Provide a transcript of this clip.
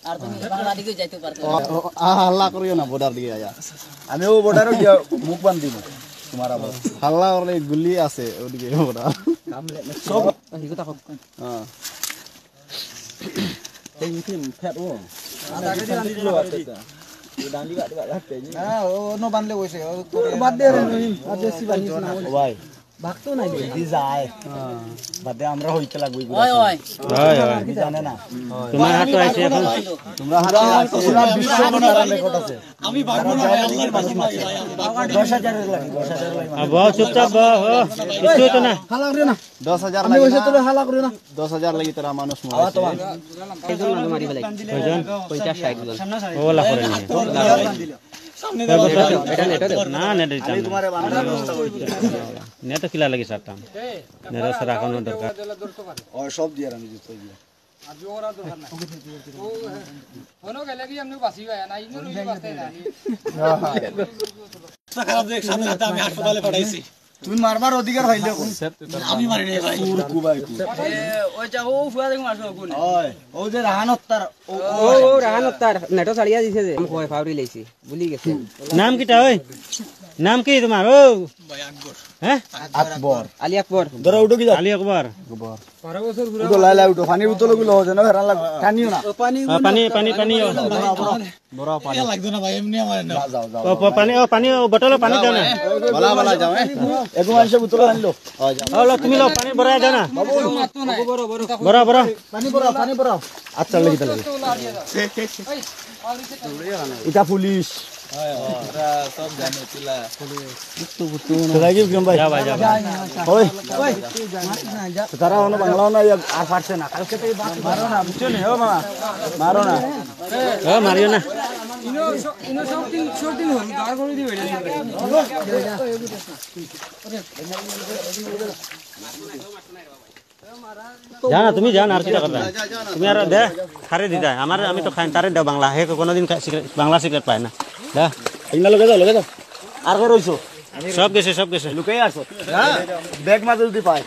আর তুমি বাংলা দিকে যাইতে পারতে হাল্লা করিও না বর্ডার দিকে আয়া আমিও বর্ডারে গিয়ে মুখ বান্ধ দিব তোমার আবার হাল্লা করলে গুলি আছে ওদিকে বর্ডার সব হিগতা কত হ্যাঁ এই মিটিং ফেট ও আগে দিল ডান্ডি বাদ রাখতে না ও নো বানলে কইছে বাদ দে রে আর বেশি বানিস না ভাই ভাগতো নাই দি যায় বাদে আমরা হইতে লাগবই ওই ওই কি জানে না তোমার হাতে আছে এখন তোমরা হাতে পুরা বিশ্ব মনার রেকর্ড আছে আমি ভাগবো না আল্লাহর বাকি 10000 এর লাগি 10000 লাগি আবা চুপচাপ বাহ কিছু তো না হালা করে না 10000 আমি কইছে তোরে হালা করে না 10000 লাগি তোরা মানুষ আওয়া তো এইজন না মারি বলাই কয়জন 50 60 জন ওলা করে নি সামনে এটা নেট না নেট দিতাম তোমারে বানানোর ব্যবস্থা করি নেট কিলা লাগি সারতাম নেট সারা কোন দরকার ও সব দিয়ে আমি দিতে দিয়া আজি ওরা দরকার নাই ও হনো গেলে কি আমনে বাসি গায় না ইনো লই বাসতে না খারাপ দেখ সামনে হাতে আমি হাসপাতালে পাঠাইছি তুমি মারবার অধিকার হইলে আমি মারি নাই ভাই কুবাই ওই যা ও ফুয়া দেখো মারছো কোন ওই ও যে রাহানত তার ও রাহানত তার নেটো ছাড়িয়া দিছে যে আমি কই ফাউরি লইছি ভুলি গেছে নাম কিটা ওই নাম কি তোমার ও ভাই আকবর হ্যাঁ আকবর আলী আকবর ধরো উঠো কি যা আলী আকবর 12 বছর ঘুরে উঠো লাই লাই উঠো পানি বোতল গুলো হচ্ছে না হেরান লাগ টানিও না পানি পানি পানি বড় পানি লাগতো না ভাই এমনি আমার না যাও যাও ও পানি ও পানি ও বোতল পানি দাও না বলা বলা যাও এগো মানুষ বোতল আনলো ও লো তুমি লো পানি ভরা দাও না মারতো না বড় বড় ভরা ভরা পানি পড়াও আচ্ছা লাগি তাহলে তোলা দিয়ে দাও এই আউরিতে এটা পুলিশ সব জানো চিলা রাগিব কেম ভাই যা ভাই যা ওই তারা হলো বাংলাও না আর পারছে না কালকে তো মারো না বুঝছো নি ও মামা মারো না ও মারিও না ইনো সব দিন হল দাঁড় করে দিবে জানা তুমি জানা আর কি করবে তুমি আর দে খারে দি দে আমার আমি তো খাই তারে দাও বাংলা হে কোনদিন বাংলা সিগারেট পায় না দে ইনা লগে যাও আর কই রইছো সব গেছে লুকাই আসো হ্যাঁ ব্যাগ মাঝে যদি পায়